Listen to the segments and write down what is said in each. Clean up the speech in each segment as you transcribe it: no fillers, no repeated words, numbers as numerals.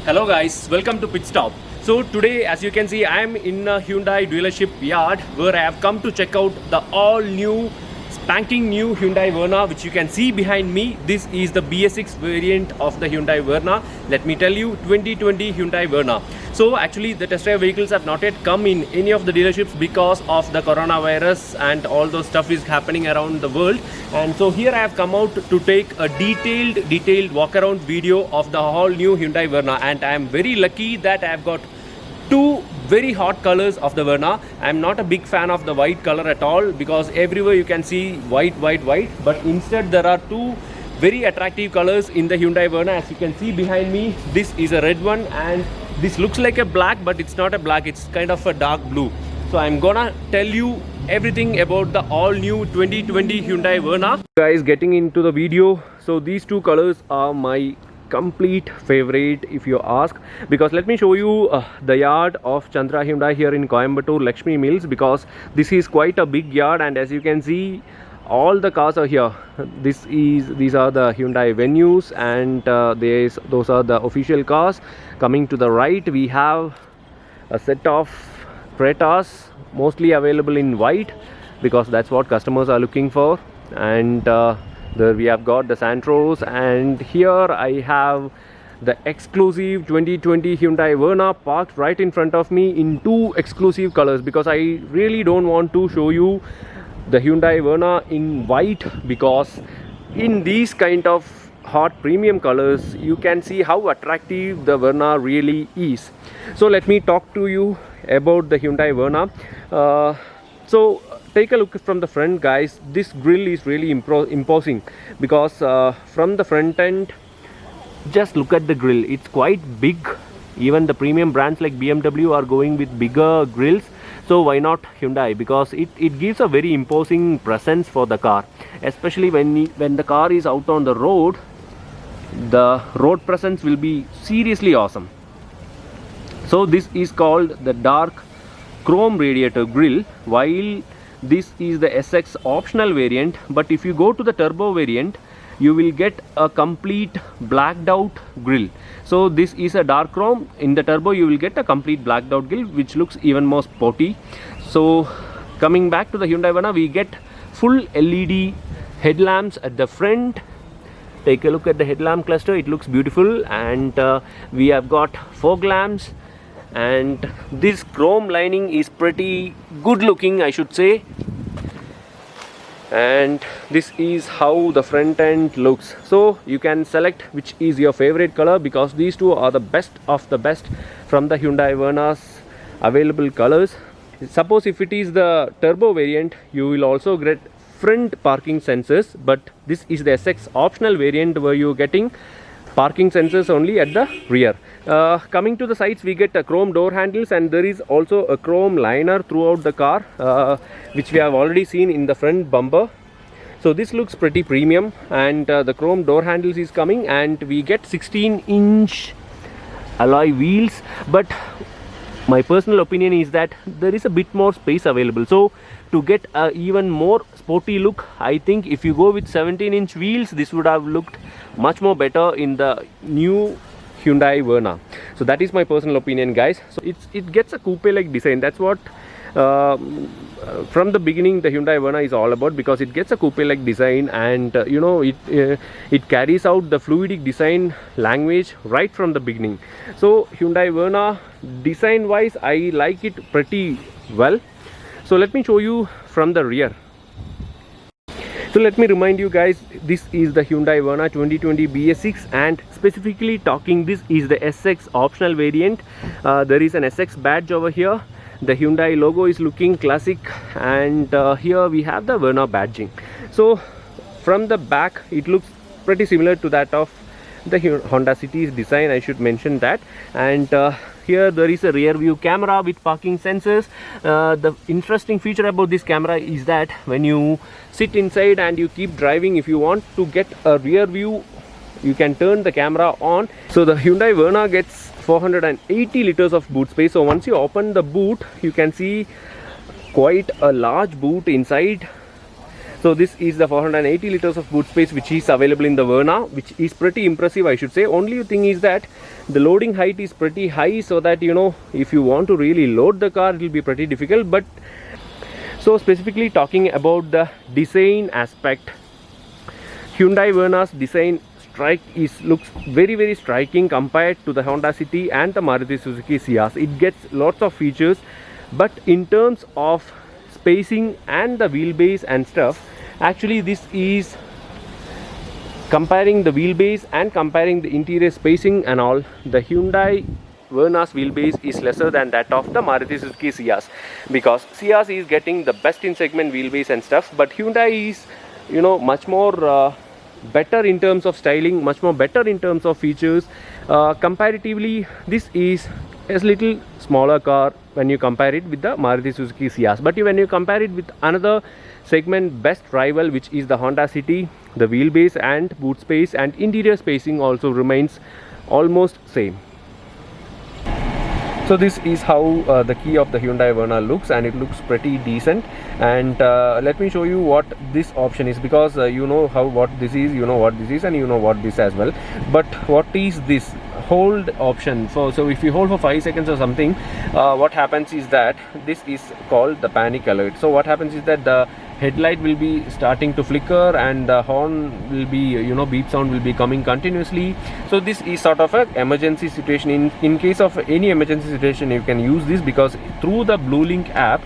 Hello guys, welcome to Pit Stop. So today, as you can see, I am in a Hyundai dealership yard where I have come to check out the all new spanking new Hyundai Verna, which you can see behind me. This is the BS6 variant of the Hyundai Verna. Let me tell you, 2020 Hyundai Verna. So actually the test drive vehicles have not yet come in any of the dealerships because of the coronavirus and all those stuff is happening around the world. And so here I have come out to take a detailed walk around video of the all new Hyundai Verna, and I am very lucky that I have got two very hot colors of the Verna. I am not a big fan of the white color at all because everywhere you can see white, but instead there are two very attractive colors in the Hyundai Verna. As you can see behind me, this is a red one and this looks like a black, but it's not a black, it's kind of a dark blue. So I'm gonna tell you everything about the all new 2020 Hyundai Verna. Guys, getting into the video, so these two colors are my complete favorite if you ask, because let me show you the yard of Chandra Hyundai here in Coimbatore Lakshmi Mills, because this is quite a big yard and as you can see all the cars are here. These are the Hyundai Venues and those are the official cars. Coming to the right, we have a set of Cretas, mostly available in white because that's what customers are looking for, and there we have got the Santros, and here I have the exclusive 2020 Hyundai Verna parked right in front of me in two exclusive colors, because I really don't want to show you the Hyundai Verna in white, because in these kind of hot premium colors you can see how attractive the Verna really is. So let me talk to you about the Hyundai Verna. So take a look from the front, guys. This grille is really imposing because from the front end, just look at the grille, it's quite big. Even the premium brands like BMW are going with bigger grills. So why not Hyundai? Because it gives a very imposing presence for the car, especially when the car is out on the road. The road presence will be seriously awesome. So this is called the dark chrome radiator grille, while this is the SX optional variant. But if you go to the turbo variant, you will get a complete blacked out grille. So this is a dark chrome. In the turbo you will get a complete blacked out grille, which looks even more sporty. So coming back to the Hyundai Verna, we get full LED headlamps at the front. Take a look at the headlamp cluster, it looks beautiful, and we have got fog lamps, and this chrome lining is pretty good looking, I should say. And this is how the front end looks. So you can select which is your favorite color, because these two are the best of the best from the Hyundai Verna's available colors. Suppose if it is the turbo variant, you will also get front parking sensors, but this is the SX optional variant where you're getting parking sensors only at the rear. Coming to the sides, we get a chrome door handles, and there is also a chrome liner throughout the car, which we have already seen in the front bumper. So this looks pretty premium, and the chrome door handles is coming, and we get 16-inch alloy wheels. But my personal opinion is that there is a bit more space available. So to get a even more sporty look, I think if you go with 17-inch wheels, this would have looked much more better in the new Hyundai Verna. So that is my personal opinion, guys. So it gets a coupe like design. That's what from the beginning the Hyundai Verna is all about, because it gets a coupe like design, and you know, it carries out the fluidic design language right from the beginning. So Hyundai Verna, design wise, I like it pretty well. So let me show you from the rear. So let me remind you guys, this is the Hyundai Verna 2020 BS6, and specifically talking, this is the SX optional variant. There is an SX badge over here. The Hyundai logo is looking classic, and here we have the Verna badging. So from the back, it looks pretty similar to that of the Honda City's design, I should mention that. And here there is a rear view camera with parking sensors. The interesting feature about this camera is that when you sit inside and you keep driving, if you want to get a rear view, you can turn the camera on. So the Hyundai Verna gets 480 liters of boot space. So once you open the boot, you can see quite a large boot inside. So this is the 480 liters of boot space which is available in the Verna, which is pretty impressive, I should say. Only thing is that the loading height is pretty high, so that if you want to really load the car, it will be pretty difficult. But so specifically talking about the design aspect, Hyundai Verna's design looks very striking compared to the Honda City and the Maruti Suzuki Ciaz. It gets lots of features, but in terms of spacing and the wheelbase and stuff, actually this is comparing the wheelbase and comparing the interior spacing and all, the Hyundai Verna's wheelbase is lesser than that of the Maruti Suzuki Ciaz, because Ciaz is getting the best in segment wheelbase and stuff, but Hyundai is much more better in terms of styling, much more better in terms of features. Comparatively, this is a little smaller car when you compare it with the Maruti Suzuki Ciaz. But when you compare it with another segment best rival, which is the Honda City, the wheelbase and boot space and interior spacing also remains almost same. So this is how the key of the Hyundai Verna looks, and it looks pretty decent. And let me show you what this option is, because you know what this is, you know what this is, and you know what this as well. But what is this hold option? So if you hold for 5 seconds or something, what happens is that this is called the panic alert. So what happens is that the headlight will be starting to flicker and the horn will be, beep sound will be coming continuously. So this is sort of an emergency situation. In case of any emergency situation, you can use this, because through the BlueLink app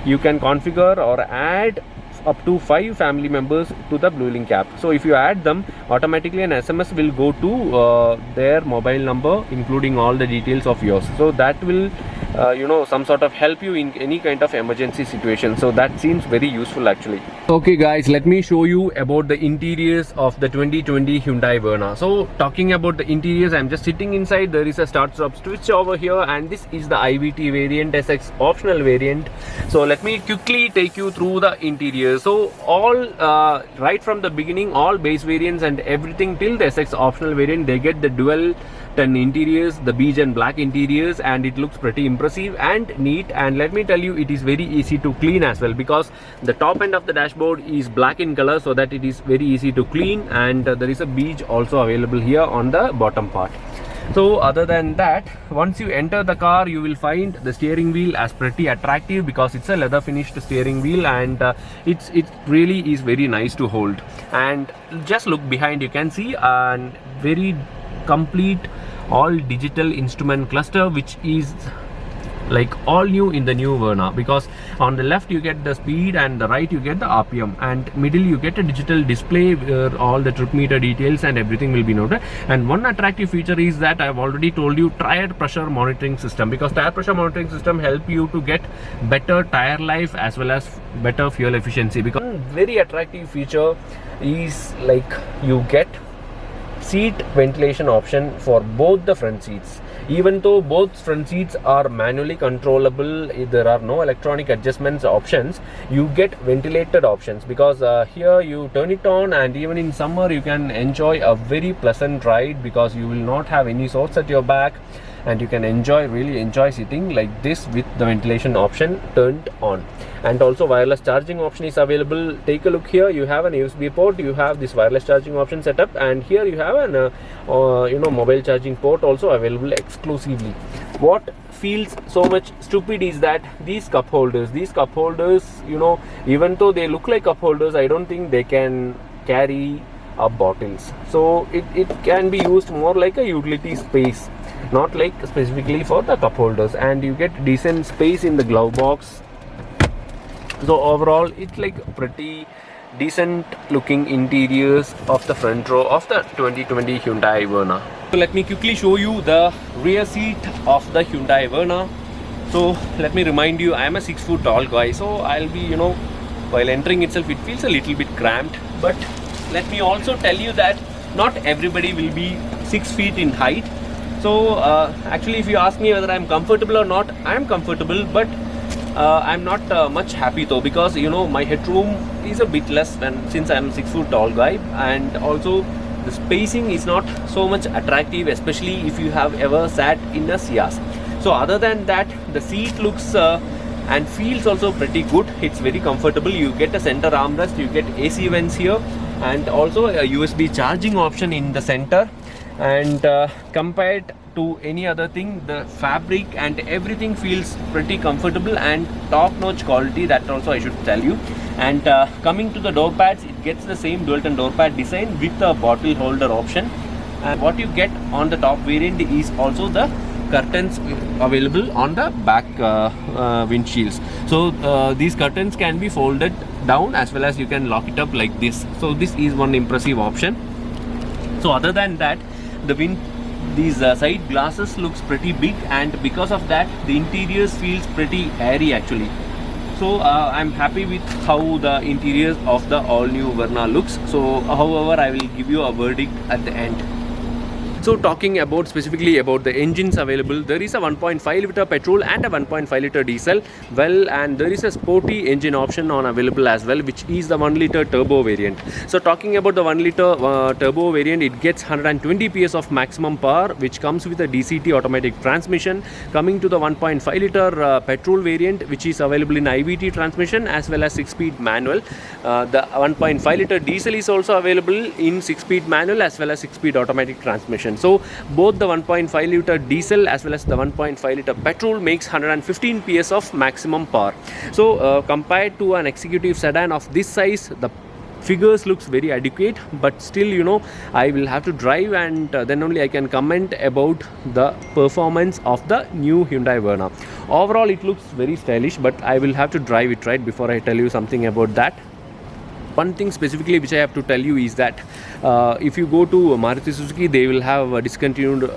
you can configure or add up to 5 family members to the BlueLink app. So if you add them, automatically an SMS will go to their mobile number, including all the details of yours. So that will some sort of help you in any kind of emergency situation. So that seems very useful actually. Okay guys, let me show you about the interiors of the 2020 Hyundai Verna. So talking about the interiors, I'm just sitting inside. There is a start stop switch over here, and this is the IVT variant, SX optional variant. So let me quickly take you through the interiors. So all right from the beginning, all base variants and everything till the SX optional variant, they get the dual tone interiors, the beige and black interiors, and it looks pretty impressive and neat. And let me tell you, it is very easy to clean as well, because the top end of the dashboard is black in color, so that it is very easy to clean. And there is a beige also available here on the bottom part. So other than that, once you enter the car, you will find the steering wheel as pretty attractive, because it's a leather finished steering wheel, and it really is very nice to hold. And just look behind, you can see a very complete all digital instrument cluster, which is like all new in the new Verna, because on the left you get the speed and the right you get the RPM, and middle you get a digital display where all the trip meter details and everything will be noted. And one attractive feature is that I've already told you, tire pressure monitoring system, because tire pressure monitoring system help you to get better tire life as well as better fuel efficiency. Because one very attractive feature is like you get seat ventilation option for both the front seats. Even though both front seats are manually controllable, there are no electronic adjustments options, you get ventilated options, because here you turn it on, and even in summer you can enjoy a very pleasant ride, because you will not have any source at your back, and you can really enjoy sitting like this with the ventilation option turned on. And also wireless charging option is available. Take a look here, you have an USB port, you have this wireless charging option set up, and here you have an mobile charging port also available exclusively. What feels so much stupid is that these cup holders, even though they look like cup holders, I don't think they can carry up bottles. So it can be used more like a utility space, not like specifically for the cup holders. And you get decent space in the glove box. So overall it's like pretty decent looking interiors of the front row of the 2020 Hyundai Verna. So let me quickly show you the rear seat of the Hyundai Verna. So let me remind you, I am a 6 foot tall guy, so I'll be, while entering itself it feels a little bit cramped. But let me also tell you that not everybody will be 6 feet in height. So actually, if you ask me whether I'm comfortable or not, I'm comfortable, but I'm not much happy though, because my headroom is a bit less than, since I'm 6 foot tall guy, and also the spacing is not so much attractive, especially if you have ever sat in a Ciaz. So other than that, the seat looks and feels also pretty good. It's very comfortable. You get a center armrest, you get AC vents here, and also a USB charging option in the center. And compared to any other thing, the fabric and everything feels pretty comfortable and top-notch quality, that also I should tell you. And coming to the door pads, it gets the same dual tone door pad design with a bottle holder option. And what you get on the top variant is also the curtains available on the back windshields. So these curtains can be folded down as well as you can lock it up like this. So this is one impressive option. So other than that, these side glasses looks pretty big, and because of that the interiors feels pretty airy actually. So I'm happy with how the interiors of the all new Verna looks. So however, I will give you a verdict at the end. So talking about specifically about the engines available, there is a 1.5 liter petrol and a 1.5 liter diesel. Well, and there is a sporty engine option on available as well, which is the 1 liter turbo variant. So talking about the 1 liter turbo variant, it gets 120 PS of maximum power, which comes with a DCT automatic transmission. Coming to the 1.5 liter petrol variant, which is available in IVT transmission as well as 6-speed manual. The 1.5 liter diesel is also available in 6-speed manual as well as 6-speed automatic transmission. So both the 1.5 liter diesel as well as the 1.5 liter petrol makes 115 PS of maximum power. So compared to an executive sedan of this size, the figures looks very adequate, but still, you know, I will have to drive, and then only I can comment about the performance of the new Hyundai Verna. Overall it looks very stylish, but I will have to drive it right before I tell you something about that. One thing specifically which I have to tell you is that if you go to Maruti Suzuki, they will have discontinued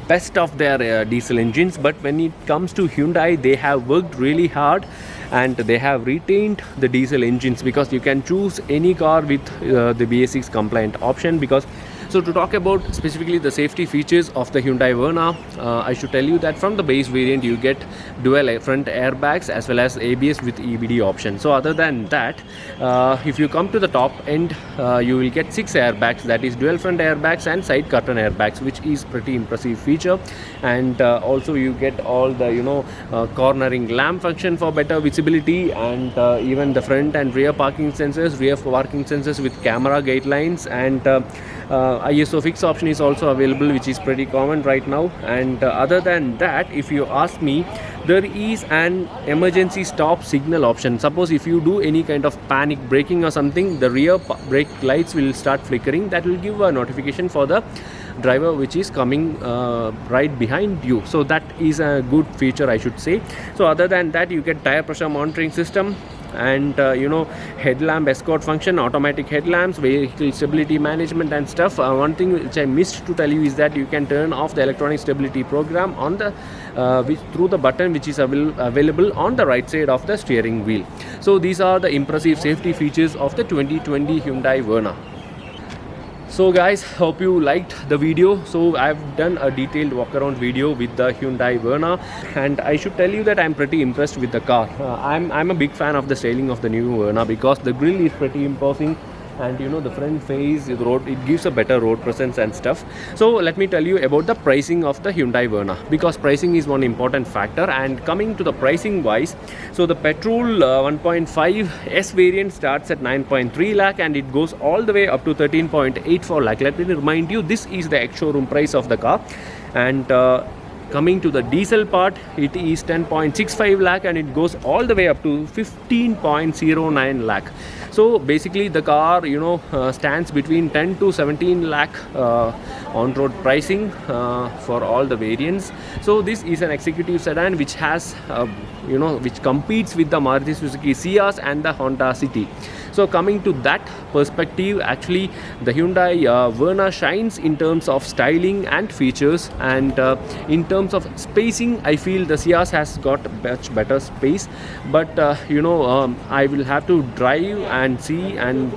best of their diesel engines, but when it comes to Hyundai, they have worked really hard and they have retained the diesel engines, because you can choose any car with the BS6 compliant option. Because so to talk about specifically the safety features of the Hyundai Verna, I should tell you that from the base variant you get dual front airbags as well as ABS with EBD option. So other than that, if you come to the top end, you will get 6 airbags, that is dual front airbags and side curtain airbags, which is pretty impressive feature. And also you get all the, you know, cornering lamp function for better visibility, and even the front and rear parking sensors with camera guidelines, and ISO fix option is also available, which is pretty common right now. And other than that, if you ask me, there is an emergency stop signal option. Suppose if you do any kind of panic braking or something, the rear brake lights will start flickering. That will give a notification for the driver which is coming right behind you. So that is a good feature, I should say. So other than that, you get tire pressure monitoring system, and you know, headlamp escort function, automatic headlamps, vehicle stability management and stuff. One thing which I missed to tell you is that you can turn off the electronic stability program on the through the button which is available on the right side of the steering wheel. So these are the impressive safety features of the 2020 Hyundai Verna. So guys, hope you liked the video. So I've done a detailed walk around video with the Hyundai Verna, and I should tell you that I'm pretty impressed with the car. I'm a big fan of the styling of the new Verna, because the grille is pretty imposing, and you know, the front face, the road, it gives a better road presence and stuff. So let me tell you about the pricing of the Hyundai Verna, because pricing is one important factor. And coming to the pricing wise, so the petrol 1.5 S variant starts at 9.3 lakh and it goes all the way up to 13.84 lakh. Let me remind you, this is the ex-showroom price of the car. And coming to the diesel part, it is 10.65 lakh and it goes all the way up to 15.09 lakh. So basically the car, you know, stands between 10 to 17 lakh on-road pricing for all the variants. So this is an executive sedan which has you know, which competes with the Maruti Suzuki Ciaz and the Honda City. So coming to that perspective, actually the Hyundai Verna shines in terms of styling and features, and in terms of spacing, I feel the Ciaz has got much better space. But you know, I will have to drive and see, and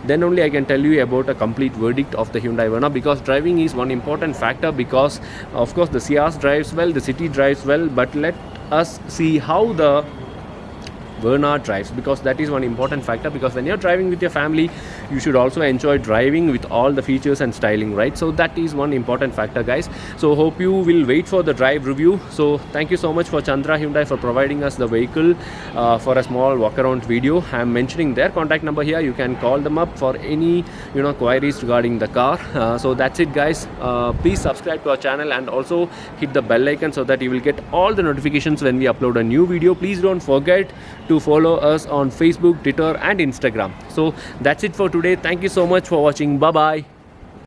then only I can tell you about a complete verdict of the Hyundai Verna, because driving is one important factor. Because of course the Ciaz drives well, the City drives well, but let us see how the Verna drives, because that is one important factor, because when you're driving with your family, you should also enjoy driving with all the features and styling, right? So that is one important factor, guys. So hope you will wait for the drive review. So thank you so much for Chandra Hyundai for providing us the vehicle for a small walk around video. I am mentioning their contact number here. You can call them up for any queries regarding the car. So that's it, guys. Please subscribe to our channel and also hit the bell icon so that you will get all the notifications when we upload a new video. Please don't forget to follow us on Facebook, Twitter and Instagram. So that's it for today. Thank you so much for watching. Bye bye.